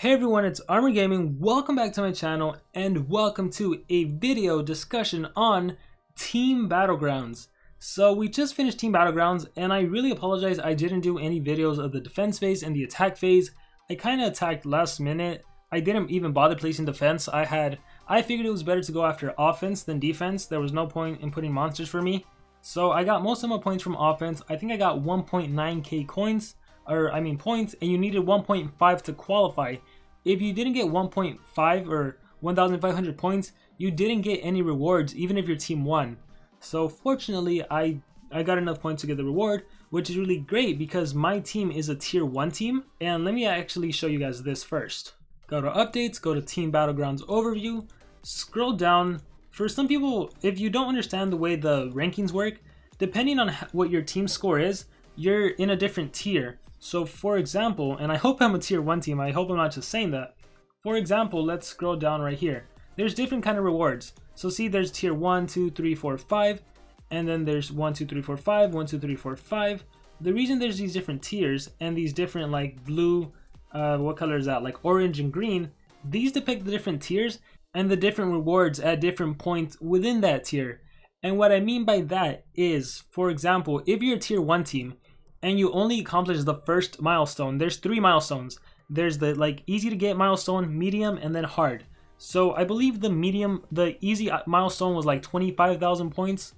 Hey everyone, it's Armor Gaming. Welcome back to my channel and welcome to a video discussion on Team Battlegrounds. So we just finished Team Battlegrounds and I really apologize I didn't do any videos of the defense phase and the attack phase. I kind of attacked last minute. I didn't even bother placing defense. I figured it was better to go after offense than defense. There was no point in putting monsters for me. So I got most of my points from offense. I think I got 1.9k coins. Points, and you needed 1.5 to qualify. If you didn't get 1.5 or 1,500 points, you didn't get any rewards, even if your team won. So fortunately, I got enough points to get the reward, which is really great because my team is a tier 1 team. And let me actually show you guys this first. Go to updates, go to Team Battlegrounds overview, scroll down. For some people, if you don't understand the way the rankings work, depending on what your team score is, you're in a different tier. So for example, and I hope I'm a tier 1 team, I hope I'm not just saying that. For example, let's scroll down right here. There's different kind of rewards. So see, there's tier 1, 2, 3, 4, 5, and then there's 1, 2, 3, 4, 5, 1, 2, 3, 4, 5. The reason there's these different tiers and these different like blue, what color is that? Like orange and green, these depict the different tiers and the different rewards at different points within that tier. And what I mean by that is, for example, if you're a tier 1 team, and you only accomplish the first milestone, there's 3 milestones. There's the like easy to get milestone, medium, and then hard. So I believe the easy milestone was like 25,000 points.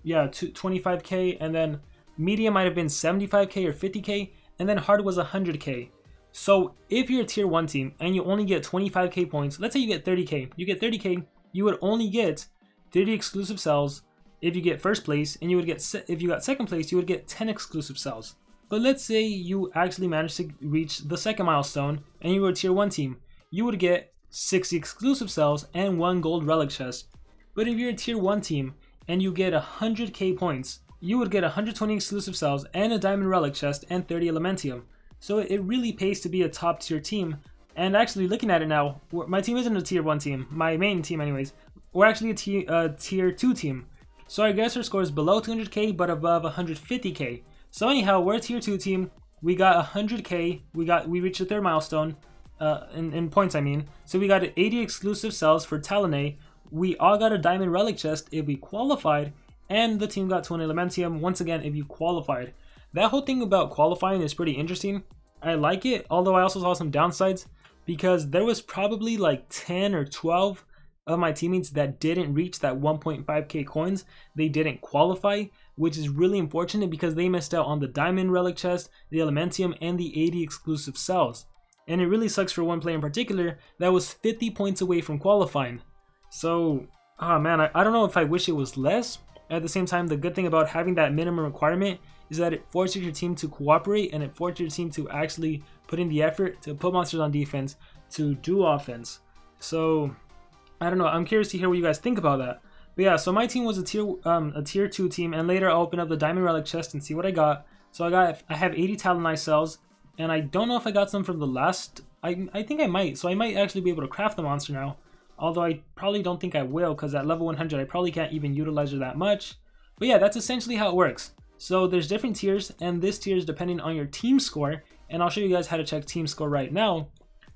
Yeah, 25k, and then medium might have been 75k or 50k, and then hard was 100k. So if you're a tier 1 team and you only get 25k points, let's say you get 30k, you would only get 30 exclusive cells. If you get first place, and you would get, if you got second place, you would get 10 exclusive cells. But let's say you actually managed to reach the second milestone and you were a tier 1 team, you would get 60 exclusive cells and 1 gold relic chest. But if you're a tier 1 team and you get 100k points, you would get 120 exclusive cells and a diamond relic chest and 30 elementium. So it really pays to be a top tier team. And actually looking at it now, my team isn't a tier 1 team, my main team anyways. We're actually a tier 2 team. So I guess our score is below 200k but above 150k. So anyhow, we're a tier 2 team. We got 100k. We reached the 3rd milestone in points, I mean. So we got 80 exclusive cells for Talonay. We all got a diamond relic chest if we qualified, and the team got 20 elementium once again if you qualified. That whole thing about qualifying is pretty interesting. I like it, although I also saw some downsides because there was probably like 10 or 12 of my teammates that didn't reach that 1.5k coins. They didn't qualify, which is really unfortunate because they missed out on the diamond relic chest, the elementium, and the 80 exclusive cells. And it really sucks for one player in particular that was 50 points away from qualifying. So, oh man, I don't know if I wish it was less. At the same time, the good thing about having that minimum requirement is that it forces your team to cooperate and it forces your team to actually put in the effort to put monsters on defense, to do offense. So I don't know, I'm curious to hear what you guys think about that. But yeah, so my team was a tier 2 team, and later I'll open up the diamond relic chest and see what I got. So I have 80 Talonite cells, and I don't know if I got some from the last, I think I might, so I might actually be able to craft the monster now. Although I probably don't think I will, because at level 100 I probably can't even utilize her that much. But yeah, that's essentially how it works. So there's different tiers, and this tier is depending on your team score, and I'll show you guys how to check team score right now.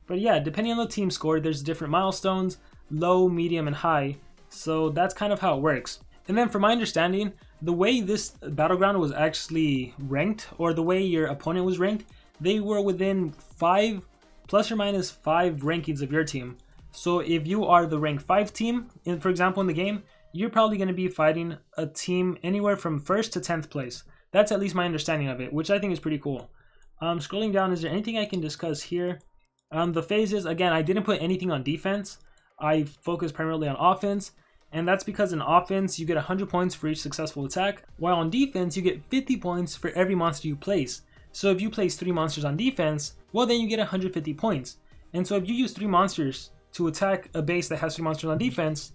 But yeah, depending on the team score, there's different milestones, low, medium, and high. So that's kind of how it works. And then from my understanding, the way this battleground was actually ranked, or the way your opponent was ranked, they were within 5 plus or minus 5 rankings of your team. So if you are the rank 5 team, for example in the game, you're probably going to be fighting a team anywhere from 1st to 10th place. That's at least my understanding of it, which I think is pretty cool. Scrolling down, is there anything I can discuss here? The phases, again, I didn't put anything on defense. I focus primarily on offense, and that's because in offense you get 100 points for each successful attack, while on defense you get 50 points for every monster you place. So if you place 3 monsters on defense, well then you get 150 points. And so if you use 3 monsters to attack a base that has 3 monsters on defense,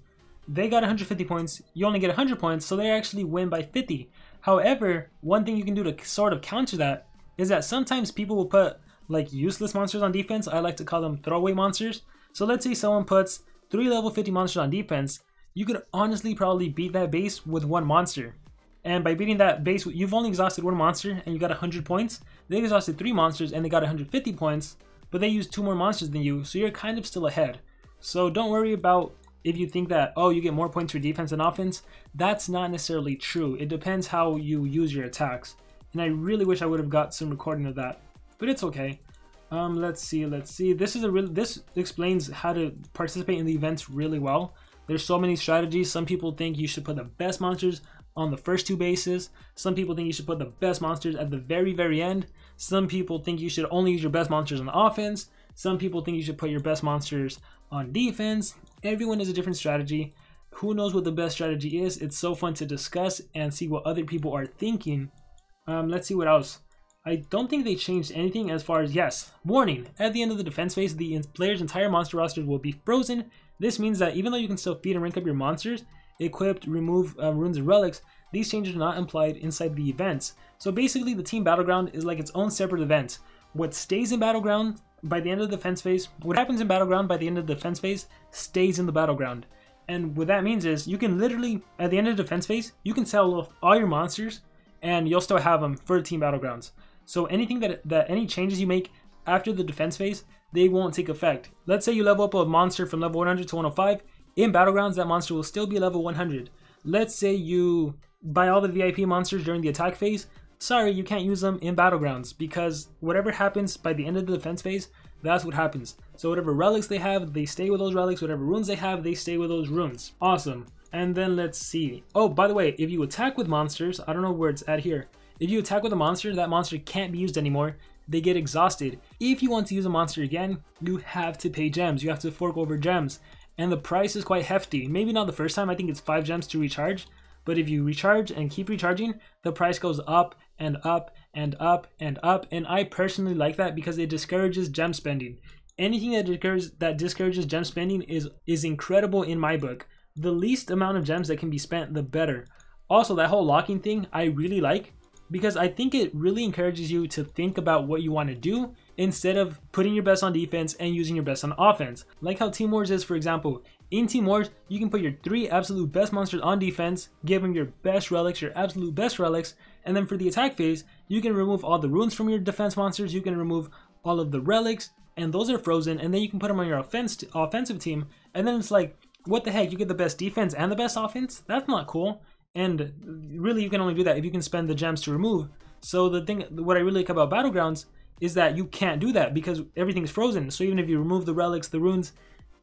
they got 150 points, you only get 100 points, so they actually win by 50. However, one thing you can do to sort of counter that is that sometimes people will put like useless monsters on defense. I like to call them throwaway monsters. So let's say someone puts 3 level 50 monsters on defense, you could honestly probably beat that base with 1 monster. And by beating that base, you've only exhausted 1 monster and you got 100 points. They exhausted 3 monsters and they got 150 points. but they use 2 more monsters than you, so you're kind of still ahead. So don't worry about if you think that, oh, you get more points for defense and offense. That's not necessarily true. It depends how you use your attacks. And I really wish I would have got some recording of that, but it's okay. Let's see. This explains how to participate in the events really well. There's so many strategies. Some people think you should put the best monsters on the first 2 bases. Some people think you should put the best monsters at the very end. Some people think you should only use your best monsters on offense. Some people think you should put your best monsters on defense. Everyone has a different strategy. Who knows what the best strategy is? It's so fun to discuss and see what other people are thinking. Let's see what else. I don't think they changed anything as far as, yes, warning, at the end of the defense phase, the player's entire monster roster will be frozen. This means that even though you can still feed and rank up your monsters, equip, remove runes and relics, these changes are not implied inside the events. So basically the Team Battleground is like its own separate event. What stays in Battleground by the end of the defense phase, what happens in Battleground by the end of the defense phase stays in the Battleground. And what that means is you can literally, at the end of the defense phase, you can sell off all your monsters and you'll still have them for Team Battlegrounds. So anything any changes you make after the defense phase, they won't take effect. Let's say you level up a monster from level 100 to 105. In Battlegrounds, that monster will still be level 100. Let's say you buy all the VIP monsters during the attack phase. Sorry, you can't use them in Battlegrounds because whatever happens by the end of the defense phase, that's what happens. So whatever relics they have, they stay with those relics. Whatever runes they have, they stay with those runes. Awesome. And then let's see. Oh, by the way, if you attack with monsters, I don't know where it's at here. If you attack with a monster, that monster can't be used anymore. They get exhausted. If you want to use a monster again, you have to pay gems. You have to fork over gems. And the price is quite hefty. Maybe not the first time, I think it's 5 gems to recharge. But if you recharge and keep recharging, the price goes up and up and up and up. And I personally like that because it discourages gem spending. Anything that discourages gem spending is incredible in my book. The least amount of gems that can be spent, the better. Also, that whole locking thing, I really like. Because I think it really encourages you to think about what you want to do instead of putting your best on defense and using your best on offense. Like how Team Wars is, for example. In Team Wars, you can put your 3 absolute best monsters on defense, give them your best relics, your absolute best relics, and then for the attack phase, you can remove all the runes from your defense monsters, you can remove all of the relics, and those are frozen, and then you can put them on your offensive team, and then it's like, what the heck, you get the best defense and the best offense? That's not cool. And really, you can only do that if you can spend the gems to remove. So what I really like about Battlegrounds is that you can't do that because everything's frozen. So even if you remove the relics, the runes,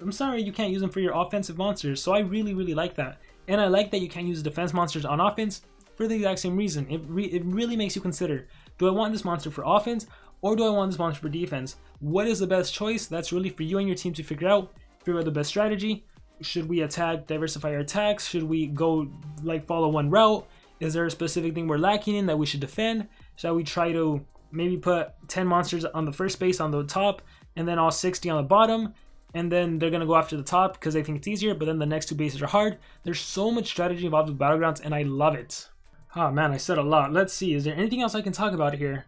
I'm sorry, you can't use them for your offensive monsters. So I really, really like that. And I like that you can't use defense monsters on offense for the exact same reason. It really makes you consider, do I want this monster for offense or do I want this monster for defense? What is the best choice? That's really for you and your team to figure out the best strategy. Should we attack, diversify our attacks? Should we go like follow one route? Is there a specific thing we're lacking in that we should defend? Shall we try to maybe put 10 monsters on the first base on the top and then all 60 on the bottom? And then they're going to go after the top because they think it's easier, but then the next 2 bases are hard. There's so much strategy involved with Battlegrounds and I love it. Oh man, I said a lot. Let's see, is there anything else I can talk about here?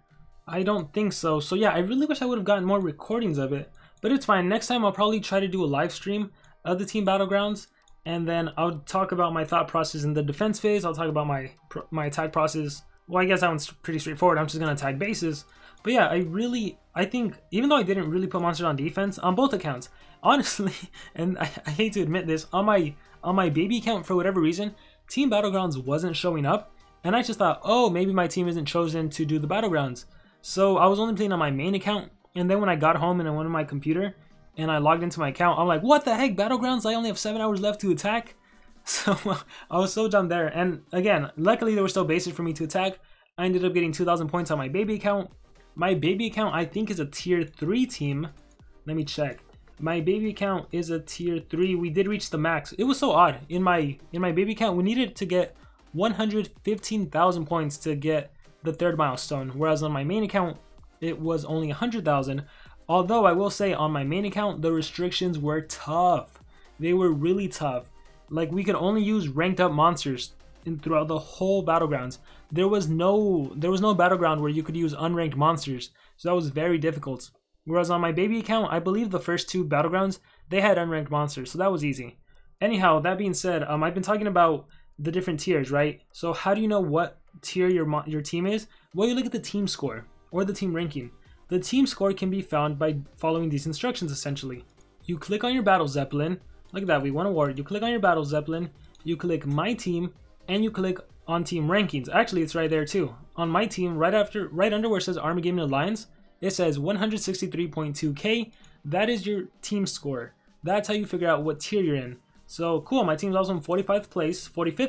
I don't think so. So yeah, I really wish I would have gotten more recordings of it, but it's fine. Next time I'll probably try to do a live stream of the Team Battlegrounds, and then I'll talk about my thought process in the defense phase. I'll talk about my attack process. Well, I guess that one's pretty straightforward. I'm just gonna attack bases. But yeah, I think even though I didn't really put monsters on defense on both accounts, honestly, and I hate to admit this, on my baby account for whatever reason, Team Battlegrounds wasn't showing up, and I just thought, oh, maybe my team isn't chosen to do the Battlegrounds. So I was only playing on my main account, and then when I got home and I went on my computer and I logged into my account, I'm like, what the heck, Battlegrounds? I only have 7 hours left to attack. So I was so dumb there. And again, luckily there were still bases for me to attack. I ended up getting 2,000 points on my baby account. My baby account, I think, is a tier 3 team. Let me check. My baby account is a tier 3. We did reach the max. It was so odd. In my baby account, we needed to get 115,000 points to get the 3rd milestone. Whereas on my main account, it was only 100,000. Although I will say on my main account, the restrictions were tough. They were really tough. Like, we could only use ranked up monsters throughout the whole Battlegrounds. There was no Battleground where you could use unranked monsters. So that was very difficult. Whereas on my baby account, I believe the first 2 Battlegrounds, they had unranked monsters. So that was easy. Anyhow, that being said, I've been talking about the different tiers, right? So how do you know what tier your team is? Well, you look at the team score or the team ranking. The team score can be found by following these instructions essentially. You click on your Battle Zeppelin, look at that, we won a war. You click on your Battle Zeppelin, you click My Team, and you click on Team Rankings. Actually, it's right there too. On My Team, right under where it says Army Gaming Alliance, it says 163.2k. That is your team score. That's how you figure out what tier you're in. So cool, my team's also in 45th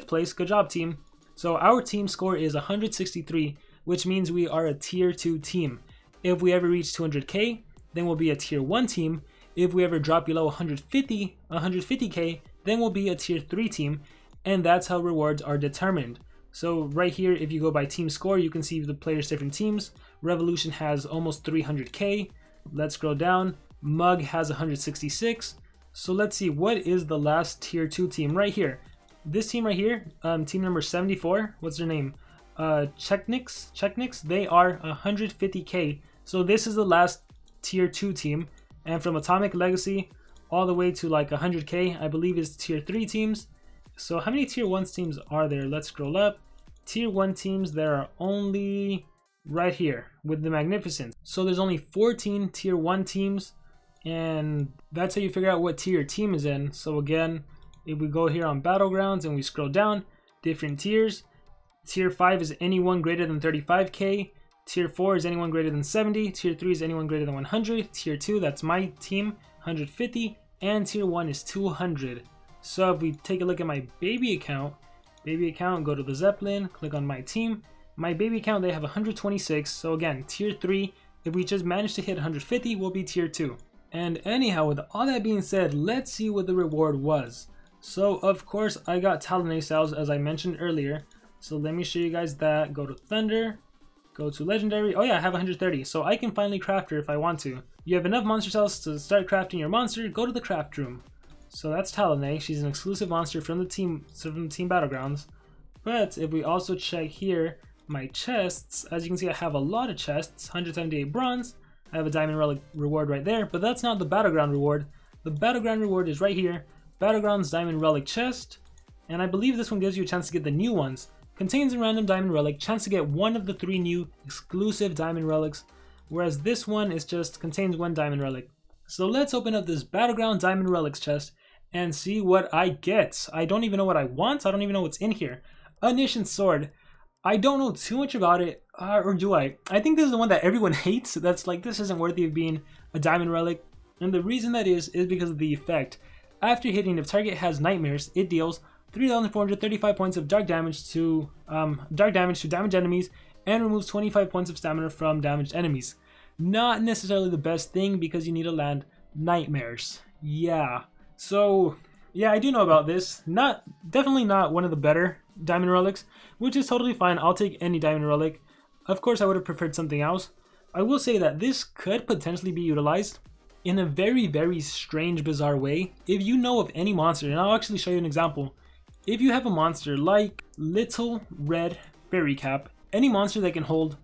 place, good job team. So our team score is 163, which means we are a tier 2 team. If we ever reach 200k, then we'll be a tier 1 team. If we ever drop below 150k, then we'll be a tier 3 team, and that's how rewards are determined. So right here, if you go by team score, you can see the players' different teams. Revolution has almost 300k. Let's scroll down. Mug has 166. So let's see, what is the last tier 2 team right here? This team right here, team number 74, what's their name? Chekniks, they are 150k. So this is the last tier 2 team. And from Atomic Legacy all the way to like 100k, I believe is tier 3 teams. So how many tier 1 teams are there? Let's scroll up. Tier 1 teams, there are only right here with the Magnificent. So there's only 14 tier 1 teams, and that's how you figure out what tier your team is in. So again, if we go here on Battlegrounds and we scroll down, different tiers. Tier 5 is anyone greater than 35k. Tier 4 is anyone greater than 70. Tier 3 is anyone greater than 100. Tier 2, that's my team, 150. And Tier 1 is 200. So if we take a look at my baby account, go to the Zeppelin, click on my team. My baby account, they have 126. So again, tier 3, if we just manage to hit 150, we'll be tier 2. And anyhow, with all that being said, let's see what the reward was. So of course, I got Talonay Cells as I mentioned earlier. So let me show you guys that. Go to Thunder, go to Legendary. Oh yeah, I have 130. So I can finally craft her if I want to. You have enough monster cells to start crafting your monster, go to the craft room. So that's Talonay. She's an exclusive monster from the team Battlegrounds. But if we also check here, my chests, as you can see, I have a lot of chests. 178 bronze. I have a diamond relic reward right there, but that's not the Battleground reward. The Battleground reward is right here. Battlegrounds diamond relic chest. And I believe this one gives you a chance to get the new ones. Contains a random diamond relic, chance to get one of the 3 new exclusive diamond relics. Whereas this one is just contains 1 diamond relic. So let's open up this Battleground diamond relics chest and see what I get. I don't even know what I want. I don't even know what's in here. Omniscient sword. I don't know too much about it, or do I? I think this is the one that everyone hates. That's like, this isn't worthy of being a diamond relic. And the reason that is because of the effect. After hitting, if target has nightmares, it deals 3,435 points of dark damage to damaged enemies and removes 25 points of stamina from damaged enemies. Not necessarily the best thing because you need to land nightmares. Yeah. So yeah, I do know about this. Definitely not one of the better diamond relics, which is totally fine. I'll take any diamond relic. Of course, I would have preferred something else. I will say that this could potentially be utilized in a very, very strange, bizarre way. If you know of any monster, and I'll actually show you an example. If you have a monster like Little Red Fairy Cap, any monster that can hold,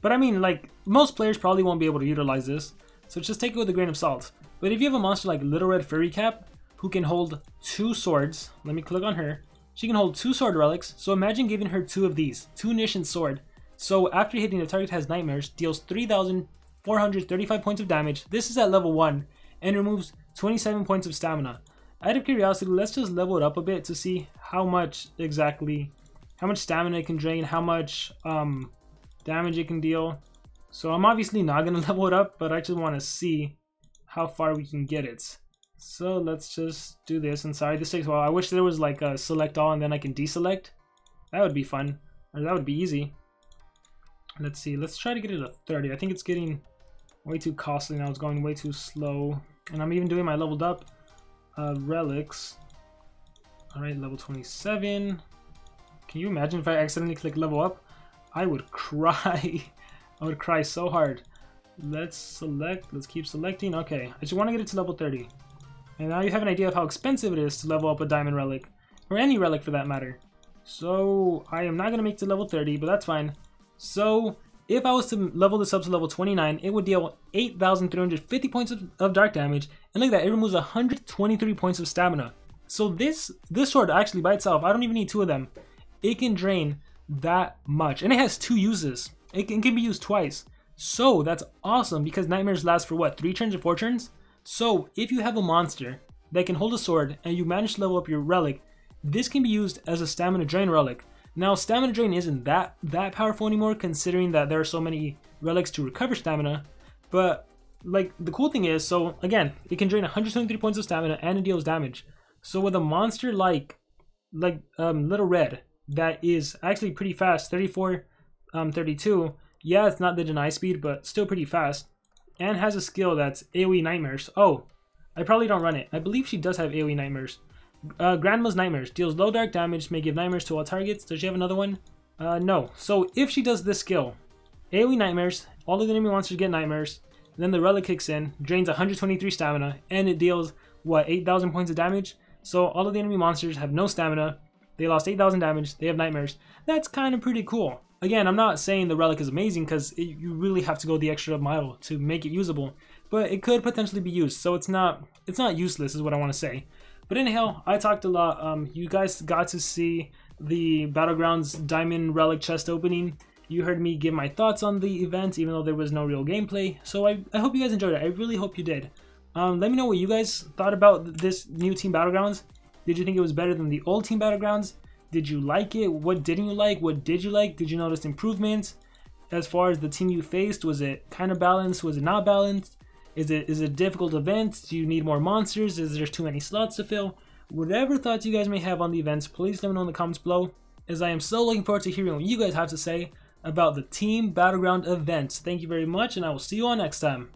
but I mean, like, most players probably won't be able to utilize this, so just take it with a grain of salt. But if you have a monster like Little Red Fairy Cap, who can hold 2 swords, let me click on her. She can hold 2 sword relics, so imagine giving her 2 of these, 2 Omniscient sword. So after hitting, the target has nightmares, deals 3,435 points of damage. This is at level 1, and removes 27 points of stamina. Out of curiosity, let's just level it up a bit to see how much stamina it can drain, how much damage it can deal. So I'm obviously not going to level it up, but I just want to see how far we can get it. So let's just do this. And sorry, this takes a while. I wish there was like a select all and then I can deselect. That would be fun. Or that would be easy. Let's see. Let's try to get it to 30. I think it's getting way too costly now. It's going way too slow. And I'm even doing my leveled up relics. Alright, level 27. Can you imagine if I accidentally click level up? I would cry. I would cry so hard. Let's select. Let's keep selecting. Okay, I just want to get it to level 30. And now you have an idea of how expensive it is to level up a diamond relic. Or any relic for that matter. So I am not going to make it to level 30, but that's fine. So if I was to level this up to level 29, it would deal 8,350 points of dark damage. And look at that, it removes 123 points of stamina. So this sword actually by itself, I don't even need 2 of them. It can drain that much. And it has 2 uses. It can be used twice. So that's awesome because nightmares last for what, 3 turns or 4 turns? So if you have a monster that can hold a sword and you manage to level up your relic, this can be used as a stamina drain relic. Now stamina drain isn't that powerful anymore considering that there are so many relics to recover stamina, but like the cool thing is, so again, it can drain 123 points of stamina and it deals damage. So with a monster like Little Red that is actually pretty fast, 34, 32, yeah, it's not the deny speed, but still pretty fast, and has a skill that's AoE Nightmares. Oh, I probably don't run it. I believe she does have AoE Nightmares. Grandma's Nightmares deals low dark damage, may give nightmares to all targets. Does she have another one? No. So if she does this skill, AoE Nightmares, all of the enemy monsters get nightmares, then the relic kicks in, drains 123 stamina, and it deals, what, 8,000 points of damage? So all of the enemy monsters have no stamina, they lost 8,000 damage, they have nightmares. That's kind of pretty cool. Again, I'm not saying the relic is amazing because you really have to go the extra mile to make it usable, but it could potentially be used, so it's not useless is what I want to say. But anyhow, I talked a lot. You guys got to see the Battlegrounds Diamond Relic chest opening. You heard me give my thoughts on the event, even though there was no real gameplay. So I hope you guys enjoyed it. I really hope you did. Let me know what you guys thought about this new Team Battlegrounds. Did you think it was better than the old Team Battlegrounds? Did you like it? What didn't you like? What did you like? Did you notice improvements? As far as the team you faced, was it kind of balanced? Was it not balanced? Is it a difficult event? Do you need more monsters? Is there too many slots to fill? Whatever thoughts you guys may have on the events, please let me know in the comments below, as I am so looking forward to hearing what you guys have to say about the Team Battleground events. Thank you very much, and I will see you all next time.